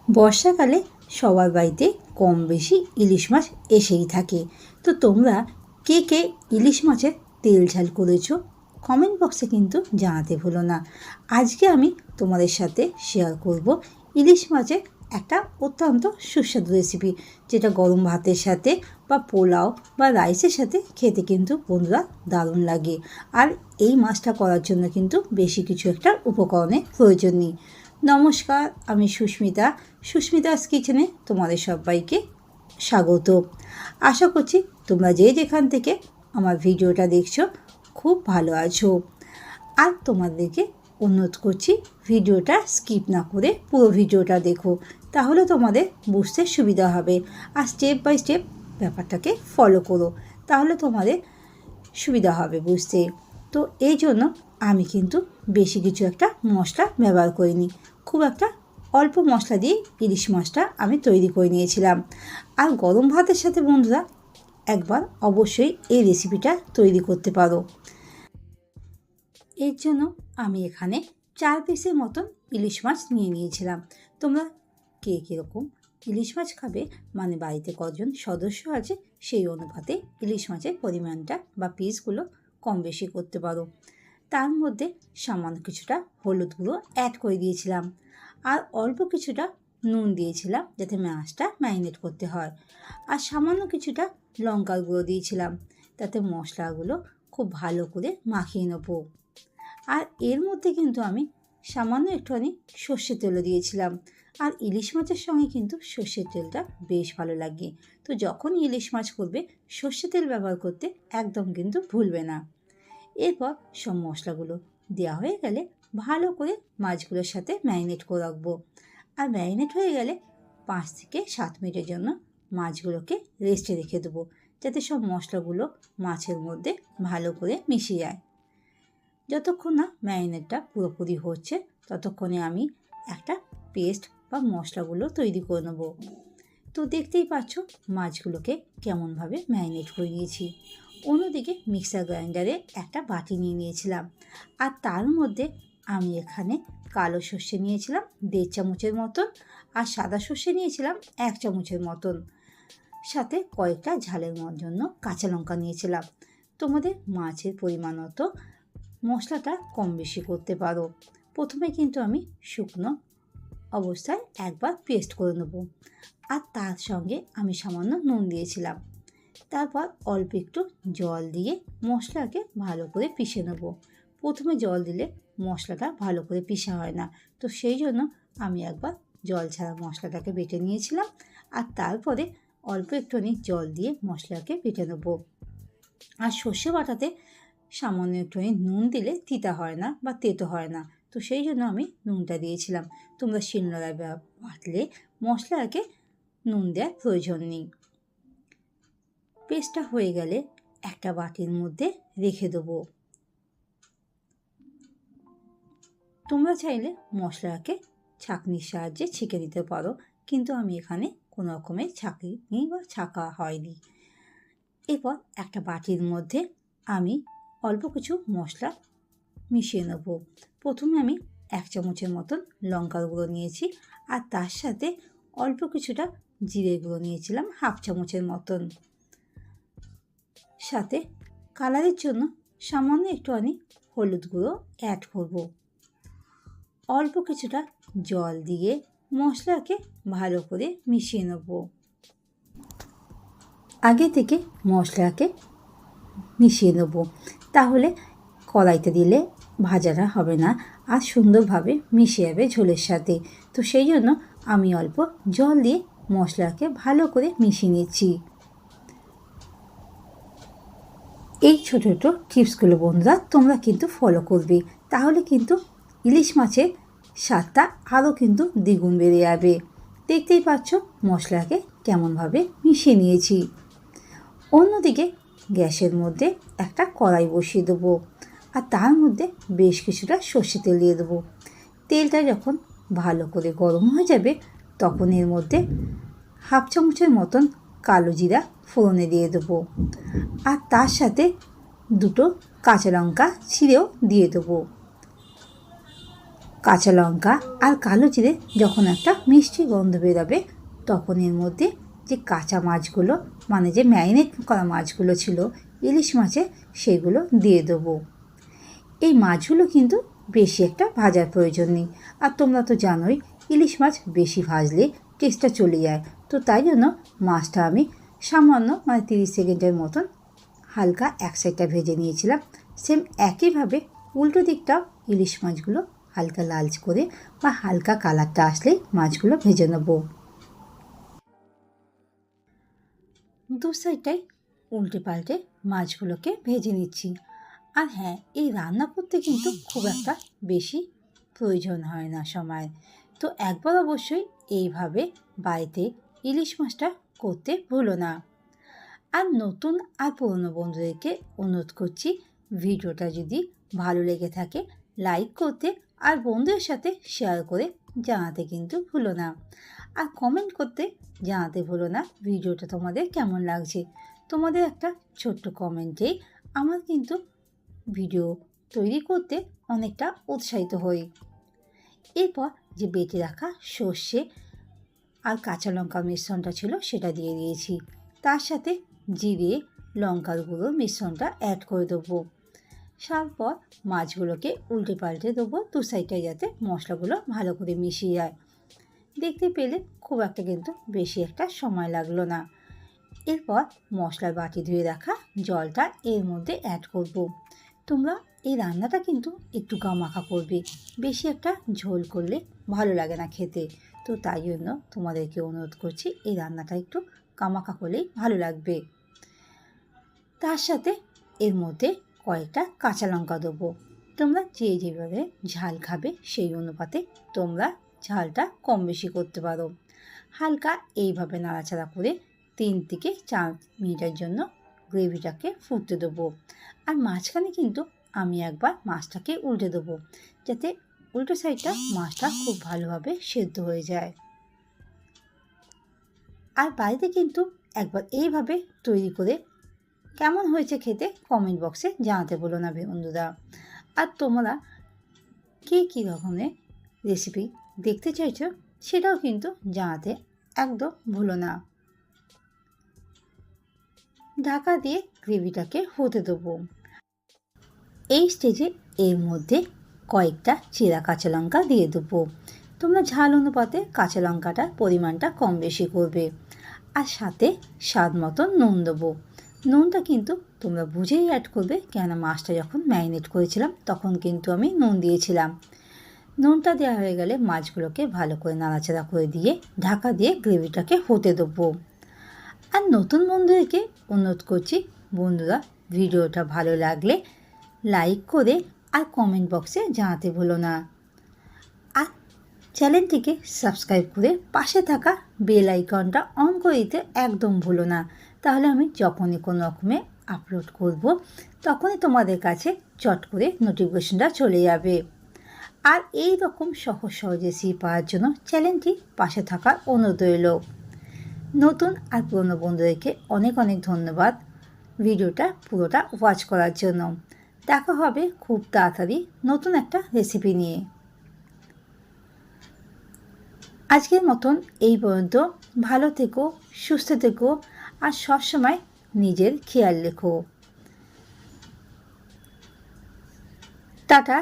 বর্ষাকালে সবার বাড়িতে কম বেশি ইলিশ মাছ এসেই থাকে। তো তোমরা কে কে ইলিশ মাছের তেল ঝাল করেছো কমেন্ট বক্সে কিন্তু জানাতে ভুলো না। আজকে আমি তোমাদের সাথে শেয়ার করব ইলিশ মাছের একটা অত্যন্ত সুস্বাদু রেসিপি, যেটা গরম ভাতের সাথে বা পোলাও বা রাইসের সাথে খেতে কিন্তু বন্ধুরা দারুণ লাগে। আর এই মাছটা করার জন্য কিন্তু বেশি কিছু একটা উপকরণের প্রয়োজন নেই। নমস্কার, আমি সুস্মিতাস কিচেনে তোমাদের সবাইকে স্বাগত। আশা করছি তোমরা যে যেখান থেকে আমার ভিডিওটা দেখছো খুব ভালো আছো। আর তোমাদেরকে অনুরোধ করছি ভিডিওটা স্কিপ না করে পুরো ভিডিওটা দেখো, তাহলে তোমাদের বুঝতে সুবিধা হবে। আর স্টেপ বাই স্টেপ ব্যাপারটাকে ফলো করো, তাহলে তোমাদের সুবিধা হবে বুঝতে। তো এই জন্য আমি কিন্তু বেশি কিছু একটা মশলা ব্যবহার করিনি, খুব একটা অল্প মশলা দিয়ে ইলিশ মাছটা আমি তৈরি করে নিয়েছিলাম। আর গরম ভাতের সাথে বন্ধুরা একবার অবশ্যই এই রেসিপিটা তৈরি করতে পারো। এর জন্য আমি এখানে 4 পিসের মতন ইলিশ মাছ নিয়ে নিয়েছিলাম। তোমরা কে কীরকম ইলিশ মাছ খাবে, মানে বাড়িতে কজন সদস্য আছে সেই অনুপাতে ইলিশ মাছের পরিমাণটা বা পিসগুলো কম বেশি করতে পারো। তার মধ্যে সামান্য কিছুটা হলুদ গুঁড়ো অ্যাড করে দিয়েছিলাম, আর অল্প কিছুটা নুন দিয়েছিলাম যাতে মাছটা ম্যারিনেট করতে হয়, আর সামান্য কিছুটা লঙ্কার গুঁড়ো দিয়েছিলাম তাতে মশলাগুলো খুব ভালো করে মাখিয়ে নেবো। আর এর মধ্যে কিন্তু আমি সামান্য একটুখানি সর্ষের তেলও দিয়েছিলাম। আর ইলিশ মাছের সঙ্গে কিন্তু সর্ষের তেলটা বেশ ভালো লাগে, তো যখন ইলিশ মাছ করবে সর্ষের তেল ব্যবহার করতে একদম কিন্তু ভুলবে না। এরপর সব মশলাগুলো দেওয়া হয়ে গেলে ভালো করে মাছগুলোর সাথে ম্যারিনেট করে রাখবো। আর ম্যারিনেট হয়ে গেলে 5 থেকে 7 মিনিটের জন্য মাছগুলোকে রেস্টে রেখে দেবো, যাতে সব মশলাগুলো মাছের মধ্যে ভালো করে মিশে যায়। যতক্ষণ না ম্যারিনেটটা পুরোপুরি হচ্ছে ততক্ষণে আমি একটা পেস্ট বা মশলাগুলো তৈরি করে নেবো। তো দেখতেই পাচ্ছ মাছগুলোকে কেমনভাবে ম্যারিনেট করে নিয়েছি। অন্যদিকে মিক্সার গ্রাইন্ডারে একটা বাটি নিয়ে নিয়েছিলাম, আর তার মধ্যে আমি এখানে কালো সর্ষে নিয়েছিলাম 1.5 চামচের মতন, আর সাদা সর্ষে নিয়েছিলাম 1 চামচের মতন, সাথে কয়েকটা ঝালের জন্য কাঁচা লঙ্কা নিয়েছিলাম। তোমাদের মাছের পরিমাণ মতো মশলাটা কম বেশি করতে পারো। প্রথমে কিন্তু আমি শুকনো অবস্থায় একবার পেস্ট করে নেব, আর তার সঙ্গে আমি সামান্য নুন দিয়েছিলাম। তারপর অল্প একটু জল দিয়ে মশলাকে ভালো করে পিষে নেব। প্রথমে জল দিলে মশলাটা ভালো করে পিষা হয় না, তো সেই জন্য আমি একবার জল ছাড়া মশলাটাকে বেটে নিয়েছিলাম, আর তারপরে অল্প একটুখানি জল দিয়ে মশলাকে বেটে নেব। আর সর্ষে বাটাতে সামান্য একটুখানি নুন দিলে তিতা হয় না বা তেতো হয় না, তো সেই জন্য আমি নুনটা দিয়েছিলাম। তোমরা শিলনোড়ায় বাটলে মশলাকে নুন দেওয়ার প্রয়োজন নেই। পেস্টটা হয়ে গেলে একটা বাটির মধ্যে রেখে দেবো। তোমরা চাইলে মশলাকে ছাঁকনির সাহায্যে ছেঁকে দিতে পারো, কিন্তু আমি এখানে কোনো রকমের ছাঁকনি বা ছাঁকা হয়নি। এরপর একটা বাটির মধ্যে আমি অল্প কিছু মশলা মিশিয়ে নেব। প্রথমে আমি 1 চামচের মতন লঙ্কার গুঁড়ো নিয়েছি, আর তার সাথে অল্প কিছুটা জিরে গুঁড়ো নিয়েছিলাম 1/2 চামচের মতন, সাথে কালারের জন্য সামান্য একটুখানি হলুদ গুঁড়ো অ্যাড করব। অল্প কিছুটা জল দিয়ে মশলাকে ভালো করে মিশিয়ে নেব। আগে থেকে মশলাকে মিশিয়ে নেব, তাহলে কড়াইতে দিলে ভাজাটা হবে না আর সুন্দরভাবে মিশে যাবে ঝোলের সাথে। তো সেই জন্য আমি অল্প জল দিয়ে মশলাকে ভালো করে মিশিয়ে নিচ্ছি। এই ছোটো ছোটো টিপসগুলো বন্ধুরা তোমরা কিন্তু ফলো করবে, তাহলে কিন্তু ইলিশ মাছের স্বাদটা আরও কিন্তু দ্বিগুণ বেড়ে যাবে। দেখতেই পাচ্ছ মশলাকে কেমনভাবে মিশিয়ে নিয়েছি। অন্যদিকে গ্যাসের মধ্যে একটা কড়াই বসিয়ে দেবো, আর তার মধ্যে বেশ কিছুটা সর্ষে তেল দিয়ে দেবো। তেলটা যখন ভালো করে গরম হয়ে যাবে তখন এর মধ্যে 1/2 চামচের মতন কালো জিরা ফোড়নে দিয়ে দেবো, আর তার সাথে 2টো কাঁচা লঙ্কা ছিঁড়েও দিয়ে দেবো। কাঁচা লঙ্কা আর কালো জিরে যখন একটা মিষ্টি গন্ধ বেরোবে, তখন এর মধ্যে যে কাঁচা মাছগুলো মানে যে ম্যারিনেট করা মাছগুলো ছিল ইলিশ মাছের, সেগুলো দিয়ে দেবো। এই মাছগুলো কিন্তু বেশি একটা ভাজার প্রয়োজন নেই। আর তোমরা তো জানোই ইলিশ মাছ বেশি ভাজলে টেস্টটা চলে যায়। তো তাই জন্য মাছটা আমি সামান্য 30 সেকেন্ডের মতন হালকা এক সাইডটা ভেজে নিয়েছিলাম। সেম একইভাবে উল্টো দিকটাও ইলিশ মাছগুলো হালকা লালচ করে বা হালকা কালারটা আসলেই মাছগুলো ভেজে নেব। দু সাইডটাই উল্টে পাল্টে মাছগুলোকে ভেজে নিচ্ছি। আর হ্যাঁ, এই রান্না করতে কিন্তু খুব একটা বেশি প্রয়োজন হয় না সময়। তো একবার অবশ্যই এইভাবে বাড়িতে ইলিশ মাছটা করতে ভুলো না। আর নতুন আর পুরনো বন্ধুদেরকে অনুরোধ করছি, ভিডিওটা যদি ভালো লেগে থাকে লাইক করতে আর বন্ধুদের সাথে শেয়ার করে জানাতে কিন্তু ভুলো না। আর কমেন্ট করতে জানাতে ভুলো না ভিডিওটা তোমাদের কেমন লাগছে। তোমাদের একটা ছোট্ট কমেন্টেই আমার কিন্তু ভিডিও তৈরি করতে অনেকটা উৎসাহিত হই। এরপর যে বেটে রাখা সর্ষে আর কাঁচা লঙ্কার মিশ্রণটা ছিল সেটা দিয়ে দিয়েছি। তার সাথে জিরে লঙ্কার গুঁড়ো মিশ্রণটা অ্যাড করে দেবো। তারপর মাছগুলোকে উল্টে পাল্টে দেবো দু সাইডে, যাতে মশলাগুলো ভালো করে মিশিয়ে যায়। দেখতে পেলে খুব একটা কিন্তু বেশি একটা সময় লাগলো না। এরপর মশলার বাটি ধুয়ে রাখা জলটা এর মধ্যে অ্যাড করব। তোমরা এই রান্নাটা কিন্তু একটু গামাখা করবে, বেশি একটা ঝোল করলে ভালো লাগে না খেতে। তো তাই জন্য তোমাদেরকে অনুরোধ করছি এই রান্নাটা একটু গামাখা করলেই ভালো লাগবে। তার সাথে এর মধ্যে কয়েকটা কাঁচা লঙ্কা দেবো। তোমরা যেভাবে ঝাল খাবে সেই অনুপাতে তোমরা ঝালটা কম বেশি করতে পারো। হালকা এইভাবে নাড়াচাড়া করে 3 থেকে 4 মিনিটের জন্য গ্রেভিটাকে ফুটতে দেবো। আর মাঝখানে কিন্তু আমি একবার মাছটাকে উল্টে দেবো, যাতে উল্টো সাইডটা মাছটা খুব ভালোভাবে সেদ্ধ হয়ে যায়। আর বাড়িতে কিন্তু একবার এইভাবে তৈরি করে কেমন হয়েছে খেতে কমেন্ট বক্সে জানাতে বলো না বন্ধুরা। আর তোমরা কী রকমের রেসিপি দেখতে চাইছো সেটাও কিন্তু জানাতে একদম ভুলো না। ঢাকা দিয়ে গ্রেভিটাকে হতে দেবো। এই স্টেজে এর মধ্যে কয়েকটা চেরা কাঁচা লঙ্কা দিয়ে দেবো। তোমরা ঝাল অনুপাতে কাঁচা লঙ্কাটার পরিমাণটা কম বেশি করবে। আর সাথে স্বাদ মতো নুন দেবো। নুনটা কিন্তু তোমরা বুঝেই অ্যাড করবে, কেননা মাছটা যখন ম্যারিনেট করেছিলাম তখন কিন্তু আমি নুন দিয়েছিলাম। নুনটা দেওয়া হয়ে গেলে মাছগুলোকে ভালো করে নাড়াচাড়া করে দিয়ে ঢাকা দিয়ে গ্রেভিটাকে হতে দেবো। আর নতুন বন্ধুদেরকে অনুরোধ করছি, বন্ধুরা ভিডিওটা ভালো লাগলে লাইক করে আর কমেন্ট বক্সে জানাতে ভুলো না। আর চ্যানেলটিকে সাবস্ক্রাইব করে পাশে থাকা বেল আইকনটা অন করে দিতে একদম ভুলো না। তাহলে আমি যখনই কোনো রকমে আপলোড করব তখনই তোমাদের কাছে চট করে নোটিফিকেশনটা চলে যাবে। আর এই রকম সহজ রেসিপি পাওয়ার জন্য চ্যানেলটি পাশে থাকার অনুরোধ রইল। নতুন আর পুরনো বন্ধুদেরকে অনেক অনেক ধন্যবাদ ভিডিওটা পুরোটা ওয়াচ করার জন্য। দেখা হবে খুব তাড়াতাড়ি নতুন একটা রেসিপি নিয়ে। আজকের মতন এই পর্যন্ত। ভালো থেকো, সুস্থ থেকো আর সবসময় নিজের খেয়াল রেখো। টাটা।